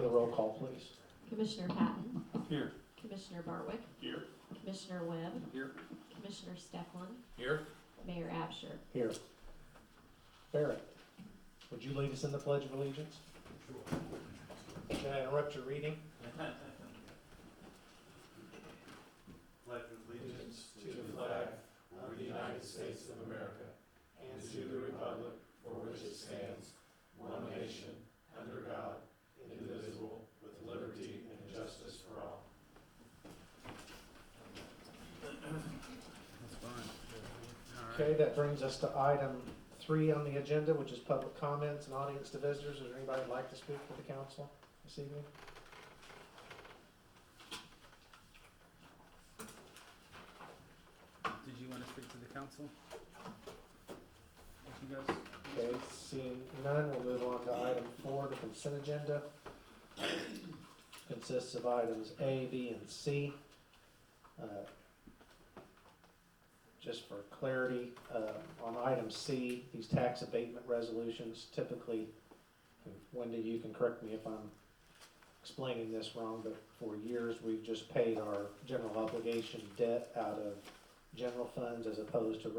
with a roll call, please. Commissioner Patton, Here. Commissioner Barwick, Here. Commissioner Webb, Here. Commissioner Stefan, Here. Mayor Absher. Here. Barrett, would you lead us in the Pledge of Allegiance? Can I interrupt your reading? Pledge allegiance to the flag of the United States of America and to the republic for which it stands, one nation, under God, indivisible, with liberty and justice for all. That's fine. Okay, that brings us to item 3 on the agenda, which is public comments and audience to visitors. Is there anybody who'd like to speak for the council this evening? Did you want to speak to the council? Did you guys? Okay, seeing none, we'll move on to item 4, the consent agenda. Consists of items A, B, and C. Just for clarity, on item C, these tax abatement resolutions typically, and Wendy, you can correct me if I'm explaining this wrong, but for years, we've just paid our general obligation debt out of general funds as opposed to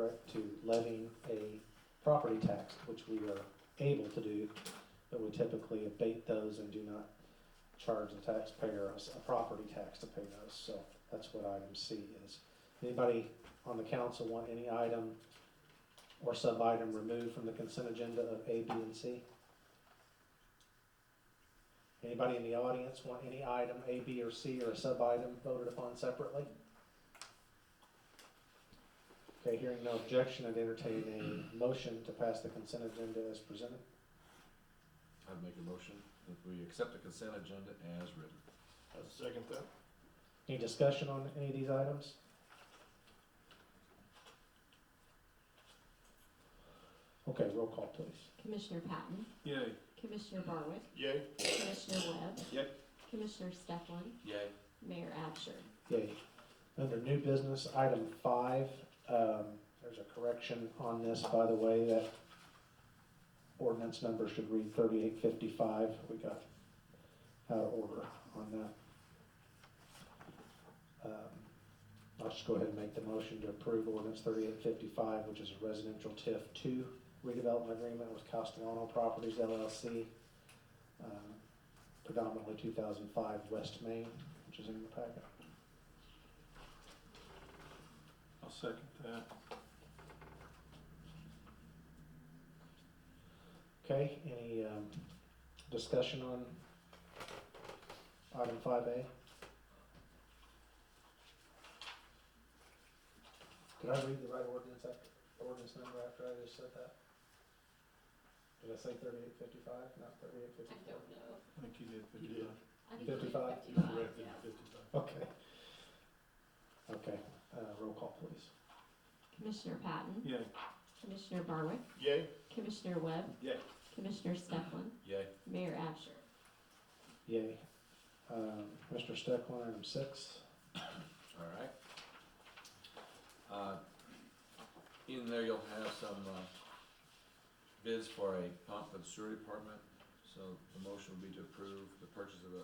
levying a property tax, which we are able to do, but we typically abate those and do not charge the taxpayer a property tax to pay those. So that's what item C is. Anybody on the council want any item or sub-item removed from the consent agenda of A, B, and C? Anybody in the audience want any item A, B, or C or a sub-item voted upon separately? Okay, hearing no objection, I'd entertain a motion to pass the consent agenda as presented. I'd make a motion that we accept the consent agenda as written. I'll second that. Any discussion on any of these items? Okay, roll call, please. Commissioner Patton, Yay. Commissioner Barwick, Yay. Commissioner Webb, Yay. Commissioner Stefan, Yay. Mayor Absher. Yay. Under new business, item 5, there's a correction on this, by the way, that ordinance number should read 3855. We got out of order on that. I'll just go ahead and make the motion to approve ordinance 3855, which is a residential TIF 2 redevelopment agreement with Castellano Properties LLC, predominantly 2005 West Main, which is in the packet. I'll second that. Okay, any discussion on item 5A? Did I read the right ordinance number after I just said that? Did I say 3855, not 3855? I don't know. I think you did. You did. I think it's 55? You 55, corrected yeah. 55. Okay. Okay, roll call, please. Commissioner Patton, Yay. Commissioner Barwick, Yay. Commissioner Webb, Yay. Commissioner Stefan, Yay. Mayor Absher. Yay. Mr. Steckler, item 6. All right. In there you'll have some bids for a pump for the sewer department. So the motion would be to approve the purchase of a,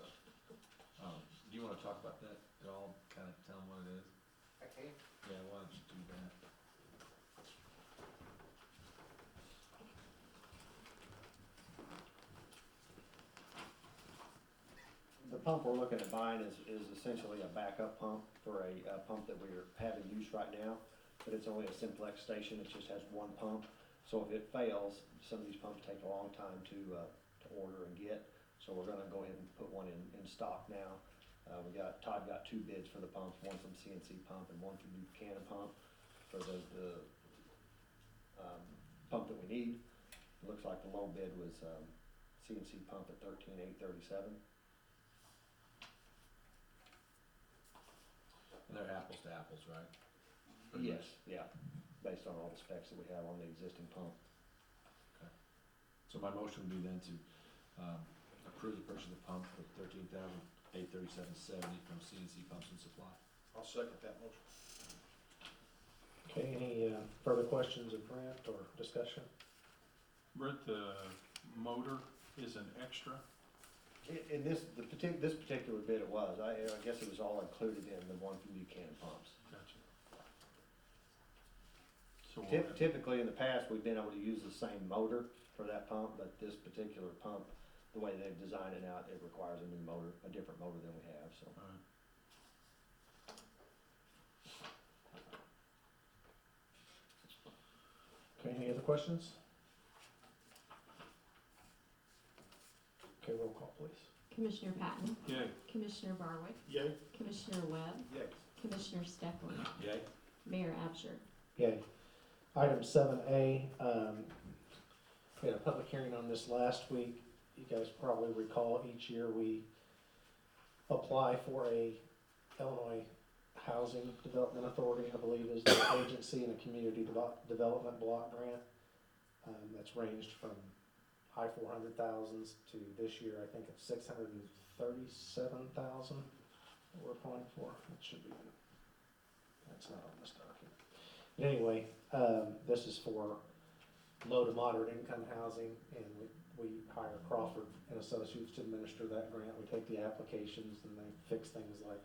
do you want to talk about that at all? Kind of tell them what it is? Okay. Yeah, why don't you do that? The pump we're looking at buying is essentially a backup pump for a pump that we're having use right now, but it's only a simplex station. It just has one pump. So if it fails, some of these pumps take a long time to order and get. So we're gonna go ahead and put one in stock now. Todd got 2 bids for the pumps, one from CNC Pump and one from Buchanan Pump for the pump that we need. It looks like the low bid was CNC Pump at $13,837. And they're apples to apples, right? Pretty Yes, much. yeah, based on all the specs that we have on the existing pump. So my motion would be then to approve the purchase of the pump for $13,837.70 from CNC Pumps and Supply. I'll second that motion. Okay, any further questions of Brent or discussion? Brent, the motor is an extra. In this, this particular bid it was, I guess it was all included in the one from Buchanan Pumps. Gotcha. So we'll have- Typically, in the past, we've been able to use the same motor for that pump, but this particular pump, the way they've designed it out, it requires a new motor, a different motor than we have, so. all right. Okay, any other questions? Okay, roll call, please. Commissioner Patton, Yay. Commissioner Barwick, Yay. Commissioner Webb, Yes. Commissioner Stefan, Yay. Mayor Absher. Yay. Item 7A, we had a public hearing on this last week. You guys probably recall each year we apply for a Illinois Housing Development Authority, I believe is the agency, and a community development block grant. That's ranged from high 400,000s to this year, I think it's 637,000 that we're applying for. It should be, that's not on this document. But anyway, this is for low to moderate income housing, and we hire Crawford and Associates to administer that grant. We take the applications and they fix things like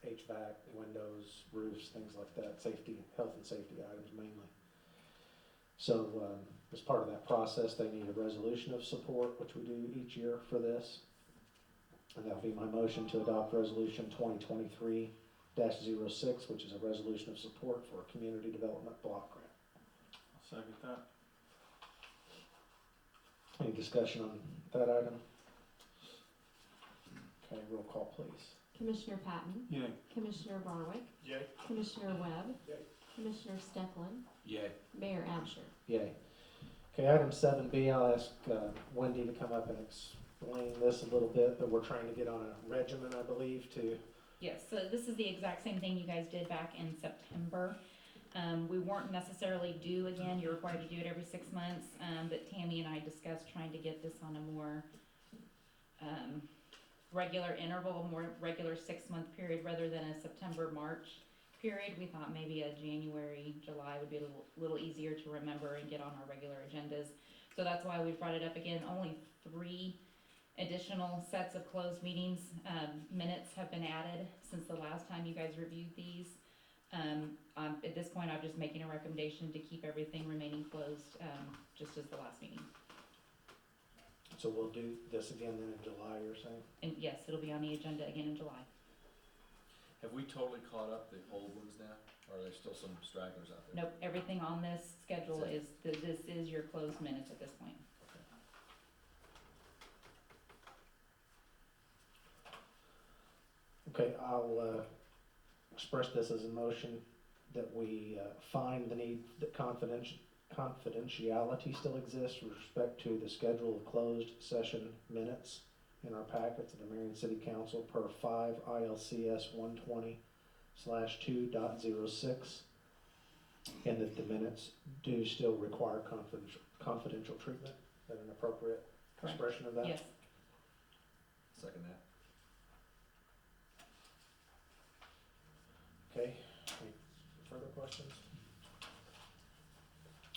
HVAC, windows, roofs, things like that, safety, health and safety items mainly. So, as part of that process, they need a resolution of support, which we do each year for this. And that'll be my motion to adopt resolution 2023-06, which is a resolution of support for a community development block grant. I'll second that. Any discussion on that item? Okay, roll call, please. Commissioner Patton, Yay. Commissioner Barwick, Yay. Commissioner Webb, Yay. Commissioner Stefan, Yay. Mayor Absher. Yay. Okay, item 7B, I'll ask Wendy to come up and explain this a little bit, but we're trying to get on a regimen, I believe, to, Yes, so this is the exact same thing you guys did back in September. We weren't necessarily due again, you're required to do it every 6 months, but Tammy and I discussed trying to get this on a more regular interval, a more regular 6-month period rather than a September-March period. We thought maybe a January, July would be a little easier to remember and get on our regular agendas. So that's why we brought it up again. Only 3 additional sets of closed meetings, minutes have been added since the last time you guys reviewed these. At this point, I'm just making a recommendation to keep everything remaining closed, just as the last meeting. so we'll do this again then in July, you're saying? And yes, it'll be on the agenda again in July. Have we totally caught up the old ones now, or are there still some stragglers out there? Nope, everything on this schedule is, this is your closed minutes at this point. Okay, I'll express this as a motion that we find the need that confidentiality still exists with respect to the schedule of closed session minutes in our packets of the Marion City Council per 5 ILCS 120/2.06, and that the minutes do still require confidential treatment. Is that an appropriate Correct. expression of that? Yes, Second that. Okay, any further questions?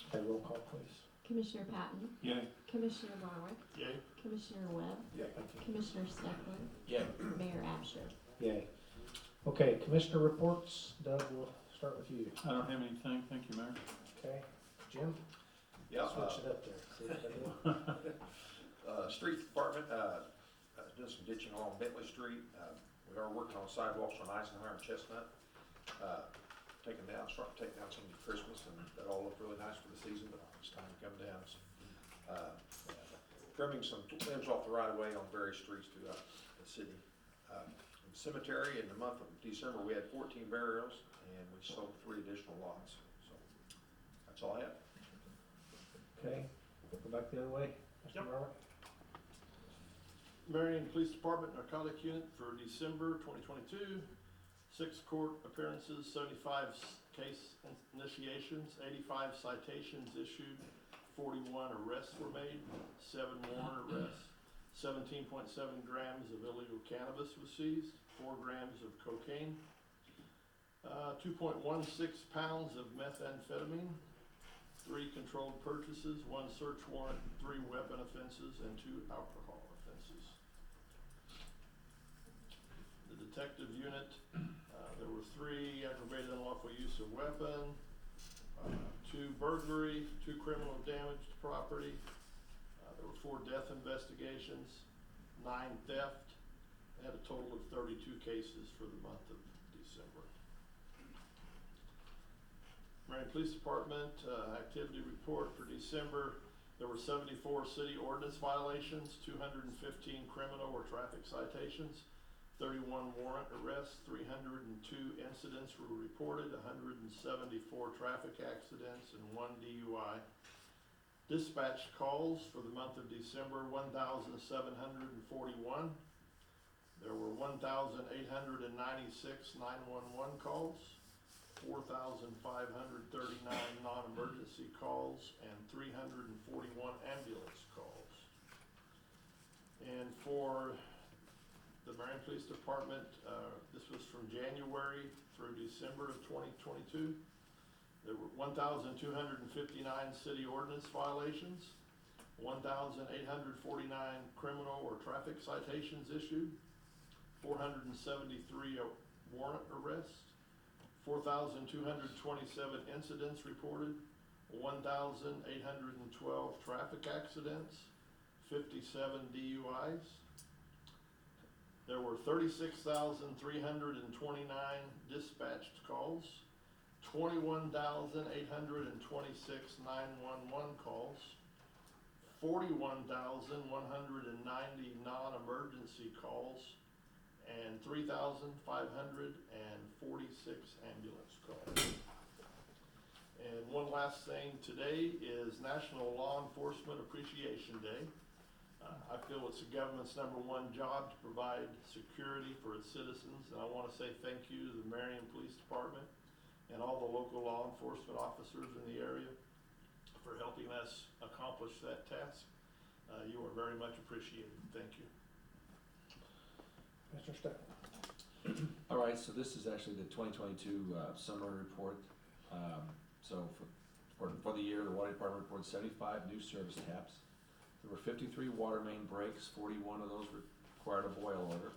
Okay, roll call, please. Commissioner Patton, Yay. Commissioner Barwick, Yay. Commissioner Webb, Thank you. Commissioner Stefan, Yay. Mayor Absher. Yay. Okay, commissioner reports. Doug, we'll start with you. I don't have anything. Thank you, Mayor. Okay, Jim? Yeah, Switch it up there. See what I do? Street Department, doing some ditching along Bentley Street. We are working on sidewalks on Eisenhower and Chestnut. Starting to take down some of the Christmas, and that all looked really nice for the season, but it's time to come down. So, trimming some limbs off the right of way on various streets throughout the city. In the cemetery, in the month of December, we had 14 burials, and we sold 3 additional lots. So, that's all I have. Okay, go back the other way. Mr. Yep. Barwick? Marion Police Department Narcotic Unit for December 2022. 6 court appearances, 75 case initiations, 85 citations issued, 41 arrests were made, 7 warrant arrests, 17.7 grams of illegal cannabis was seized, 4 grams of cocaine, 2.16 pounds of methamphetamine, 3 controlled purchases, 1 search warrant, 3 weapon offenses, and 2 alcohol offenses. Detective Unit. There were 3 aggravated unlawful use of weapon, 2 burglary, 2 criminal damage to property. There were 4 death investigations, 9 theft, and had a total of 32 cases for the month of December. Marion Police Department, activity report for December. There were 74 city ordinance violations, 215 criminal or traffic citations, 31 warrant arrests, 302 incidents were reported, 174 traffic accidents, and 1 DUI. Dispatch calls for the month of December, 1,741. There were 1,896 911 calls, 4,539 non-emergency calls, and 341 ambulance calls. And for the Marion Police Department, this was from January through December of 2022. There were 1,259 city ordinance violations, 1,849 criminal or traffic citations issued, 473 warrant arrests, 4,227 incidents reported, 1,812 traffic accidents, 57 DUIs. There were 36,329 dispatched calls, 21,826 911 calls, 41,190 non-emergency calls, and 3,546 ambulance calls. And one last thing, today is National Law Enforcement Appreciation Day. I feel it's the government's #1 job to provide security for its citizens, and I want to say thank you to the Marion Police Department and all the local law enforcement officers in the area for helping us accomplish that task. You are very much appreciated. Thank you. Mr. Steck. All right, so this is actually the 2022 summary report. So for the year, the water department reported 75 new service taps. There were 53 water main breaks, 41 of those required a boil order.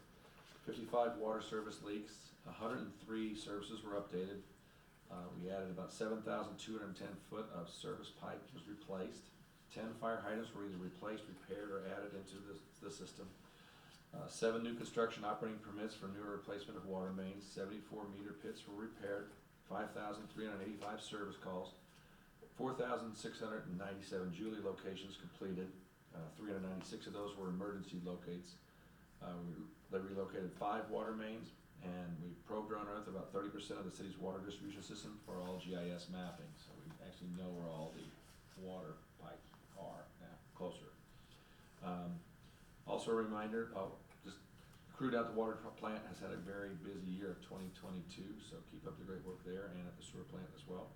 55 water service leaks, 103 services were updated. We added about 7,210 foot of service pipe was replaced. 10 fire hydrants were either replaced, repaired, or added into the system. 7 new construction operating permits for new or replacement of water mains. 74 meter pits were repaired. 5,385 service calls. 4,697 Julie locations completed. 396 of those were emergency locates. They relocated 5 water mains, and we probed on Earth about 30% of the city's water distribution system for all GIS mapping. So we actually know where all the water pipes are now, closer. Also a reminder, just crude out the water plant has had a very busy year of 2022, so keep up the great work there and at the sewer plant as well.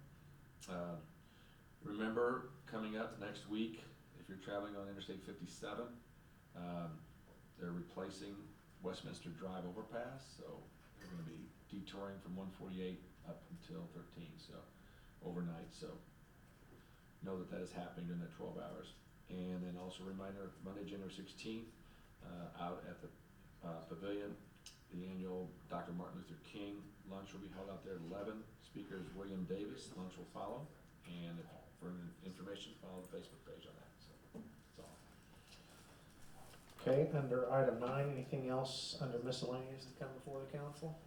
Remember, coming up next week, if you're traveling on Interstate 57, they're replacing Westminster Drive overpass, so they're going to be detouring from 148 up until 13, so overnight. So know that is happening during that 12 hours. And then also a reminder, Monday, January 16th, out at the Pavilion, the annual Dr. Martin Luther King lunch will be held out there at 11. Speaker is William Davis. Lunch will follow. And for information, follow the Facebook page on that. So that's all. Okay, under item 9, anything else under miscellaneous to come before the council?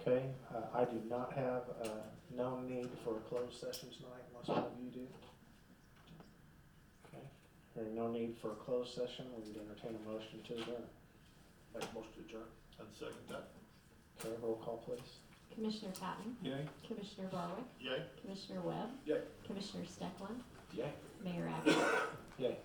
Okay, I do not have no need for a closed session tonight unless one of you do. Okay, hearing no need for a closed session, we would entertain a motion to adjourn. Make a motion to adjourn. I'd second that. Okay, roll call please. Commissioner Patton, Yay? Commissioner Barwick, Yay? Commissioner Webb, Yay. Commissioner Steckland, Yay. Mayor Abby. Yay.